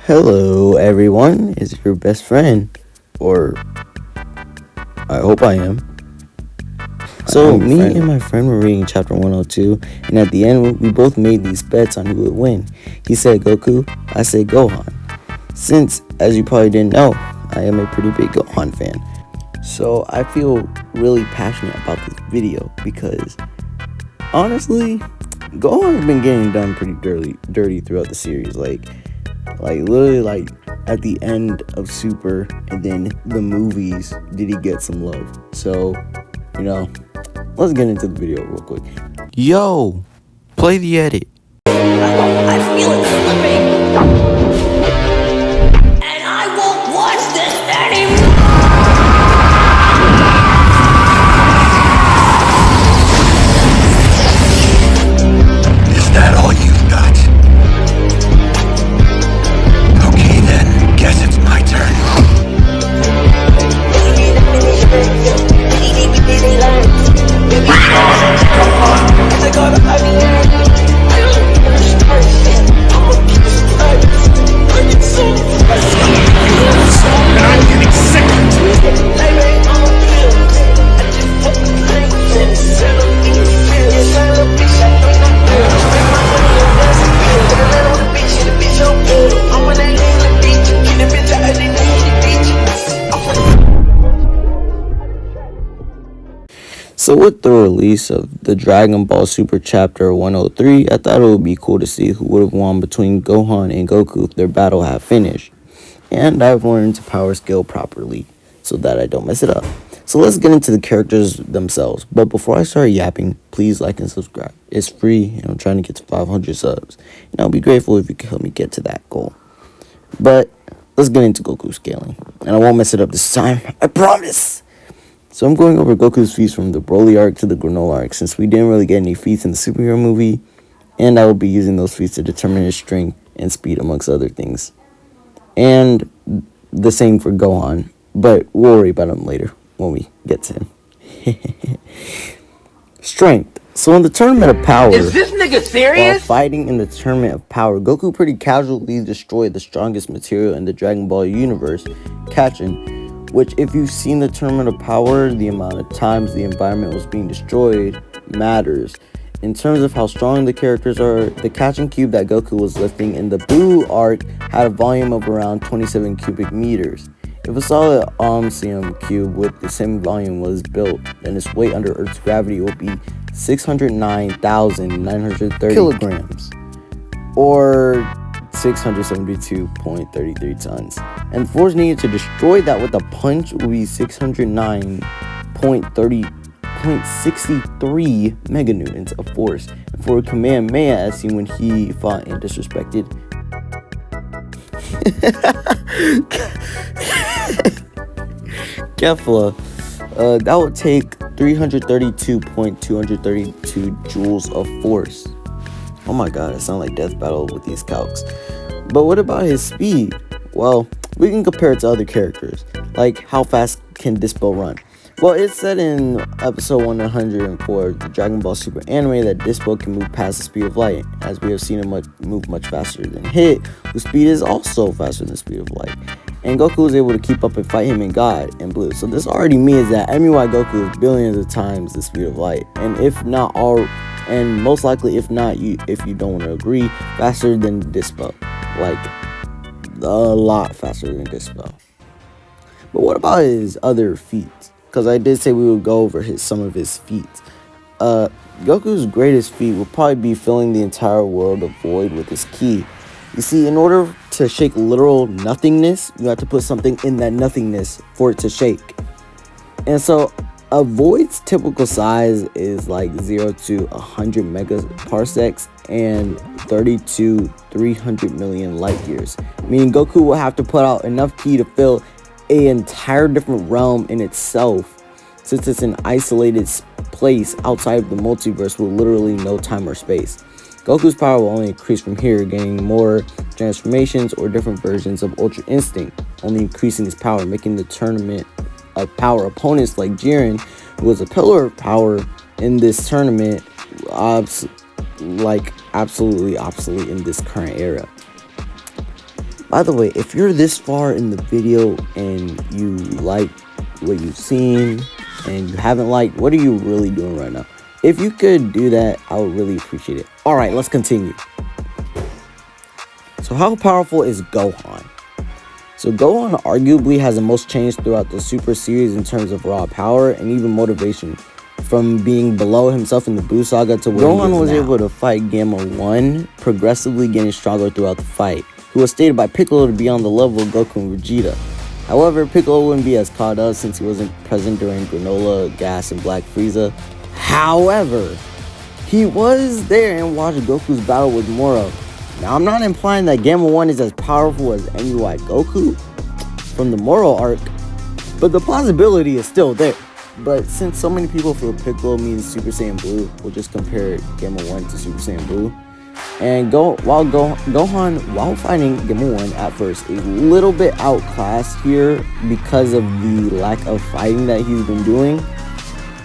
Hello, everyone. Is your best friend, or I hope I am. So, me and my friend were reading chapter 102, and at the end, we both made these bets on who would win. He said Goku, I said Gohan. Since, as you probably didn't know, I am a pretty big Gohan fan. So, I feel really passionate about this video because, honestly, Gohan's been getting done pretty dirty throughout the series. Like literally, at the end of Super and then the movies, did he get some love? So, let's get into the video real quick. Yo, play the edit. I feel it slipping, and I won't watch this anymore. Is that all you've got? Okay then, guess it's my turn. And I'm getting sick of So with the release of the Dragon Ball Super Chapter 103, I thought it would be cool to see who would have won between Gohan and Goku if their battle had finished. And I've learned to power scale properly so that I don't mess it up. So let's get into the characters themselves. But before I start yapping, please like and subscribe. It's free and I'm trying to get to 500 subs. And I'll be grateful if you can help me get to that goal. But let's get into Goku scaling. And I won't mess it up this time, I promise! So I'm going over Goku's feats from the Broly arc to the Granola arc, since we didn't really get any feats in the superhero movie, and I will be using those feats to determine his strength and speed amongst other things. And the same for Gohan, but we'll worry about him later when we get to him. Strength. So in the Tournament of Power, Is this nigga serious? while fighting in the Tournament of Power, Goku pretty casually destroyed the strongest material in the Dragon Ball universe, Kachin, which, if you've seen the Tournament of Power, the amount of times the environment was being destroyed matters. In terms of how strong the characters are, the Kachin cube that Goku was lifting in the Buu arc had a volume of around 27 cubic meters. If a solid Omnium cube with the same volume was built, then its weight under Earth's gravity would be 609,930 kilograms, or 672.33 tons. And the force needed to destroy that with a punch would be 609.63 meganewtons of force. And for a Kamehameha, as seen when he fought and disrespected Kefla, that would take 332.232 joules of force. Oh my god, I sound like Death Battle with these calcs. But what about his speed? Well, we can compare it to other characters. Like, how fast can Dispo run? Well, it's said in episode 104 of the Dragon Ball Super anime that Dispo can move past the speed of light, as we have seen him move much faster than Hit, whose speed is also faster than the speed of light. And Goku was able to keep up and fight him in God and Blue. So this already means that MUI Goku is billions of times the speed of light. And if not all, and most likely if not, if you don't want to agree, faster than Dispo. Like, a lot faster than Dispo. But what about his other feats? Because I did say we would go over some of his feats. Goku's greatest feat will probably be filling the entire world of void with his ki. You see, in order to shake literal nothingness, you have to put something in that nothingness for it to shake. And so a void's typical size is like 0 to 100 megaparsecs and 30 to 300 million light years. Meaning Goku will have to put out enough ki to fill an entire different realm in itself, since it's an isolated place outside of the multiverse with literally no time or space. Goku's power will only increase from here, gaining more transformations or different versions of Ultra Instinct, only increasing his power, making the Tournament of Power opponents like Jiren, who was a pillar of power in this tournament, absolutely obsolete in this current era. By the way, if you're this far in the video and you like what you've seen and you haven't liked, what are you really doing right now? If you could do that, I would really appreciate it. Alright, let's continue. So how powerful is Gohan? So Gohan arguably has the most change throughout the Super series in terms of raw power and even motivation. From being below himself in the Buu Saga to where Gohan was able to fight Gamma 1, progressively getting stronger throughout the fight, who was stated by Piccolo to be on the level of Goku and Vegeta. However, Piccolo wouldn't be as caught up since he wasn't present during Granola, Gas, and Black Frieza. However, he was there and watched Goku's battle with Moro. Now, I'm not implying that Gamma 1 is as powerful as MUI Goku from the Moro arc, but the possibility is still there. But since so many people feel Piccolo means Super Saiyan Blue, we'll just compare Gamma 1 to Super Saiyan Blue. And Gohan, while fighting Gamma 1 at first, is a little bit outclassed here because of the lack of fighting that he's been doing.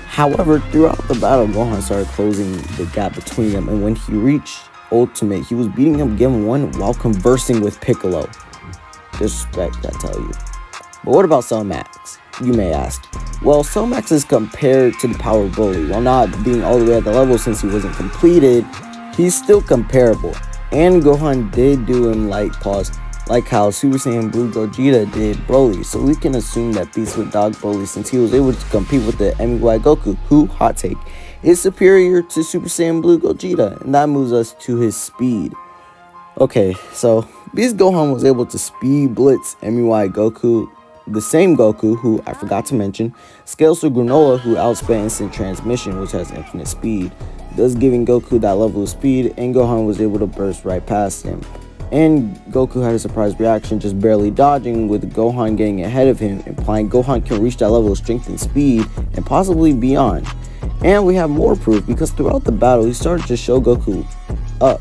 However, throughout the battle, Gohan started closing the gap between them, and when he reached Ultimate, he was beating up Gamma 1 while conversing with Piccolo. Disrespect, I tell you. But what about Cell Max, you may ask? Well, Cell Max is compared to the power of Broly. While not being all the way at the level since he wasn't completed, he's still comparable. And Gohan did do him like how Super Saiyan Blue Gogeta did Broly. So we can assume that Beast with Dog Broly, since he was able to compete with the MUI Goku, who, hot take, is superior to Super Saiyan Blue Gogeta. And that moves us to his speed. Okay, so Beast Gohan was able to speed blitz MUI Goku, the same Goku, who I forgot to mention, scales through Granola, who outsped Instant Transmission, which has infinite speed, thus giving Goku that level of speed, and Gohan was able to burst right past him. And Goku had a surprise reaction, just barely dodging, with Gohan getting ahead of him, implying Gohan can reach that level of strength and speed, and possibly beyond. And we have more proof, because throughout the battle, he started to show Goku up,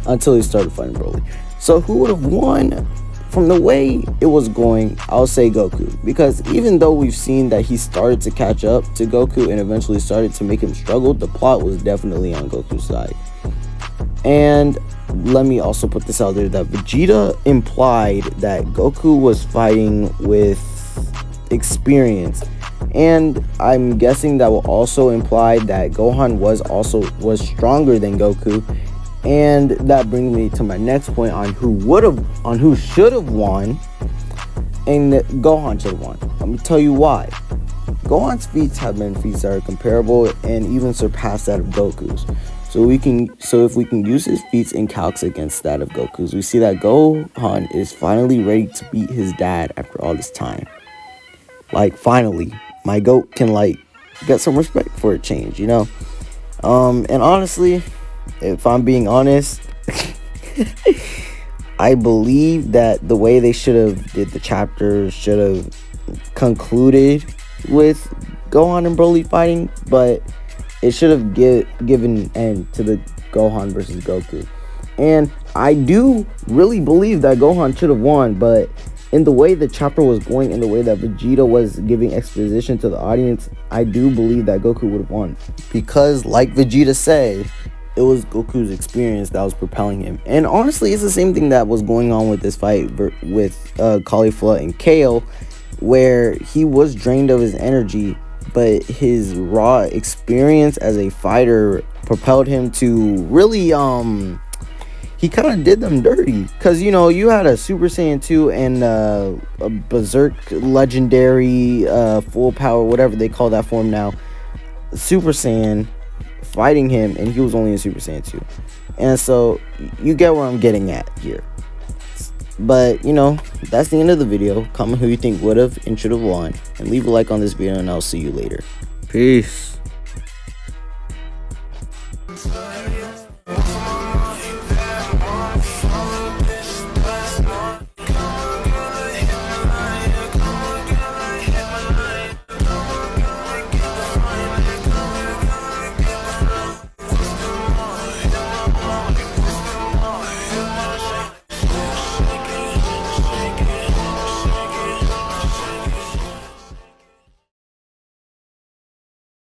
until he started fighting Broly. So who would have won? From the way it was going, I'll say Goku, because even though we've seen that he started to catch up to Goku and eventually started to make him struggle, the plot was definitely on Goku's side. And let me also put this out there, that Vegeta implied that Goku was fighting with experience, and I'm guessing that will also imply that Gohan was stronger than Goku. And that brings me to my next point on who should have won, and Gohan should have won. Let me tell you why. Gohan's feats have been feats that are comparable and even surpass that of Goku's. So if we can use his feats in calcs against that of Goku's, we see that Gohan is finally ready to beat his dad after all this time. Like, finally, my goat can get some respect for a change, you know. And honestly, if I'm being honest, I believe that the way they should have did the chapter should have concluded with Gohan and Broly fighting, but it should have given an end to the Gohan versus Goku. And I do really believe that Gohan should have won, but in the way the chapter was going, in the way that Vegeta was giving exposition to the audience, I do believe that Goku would have won. Because, like Vegeta said, it was Goku's experience that was propelling him. And honestly, it's the same thing that was going on with this fight with Caulifla and Kale, where he was drained of his energy, but his raw experience as a fighter propelled him to really, he kind of did them dirty. Because, you know, you had a Super Saiyan 2 and a Berserk Legendary full power, whatever they call that form now, Super Saiyan, fighting him, and he was only in Super Saiyan 2. And so you get where I'm getting at here. But, you know, that's the end of the video. Comment who you think would have and should have won, and leave a like on this video, and I'll see you later. Peace.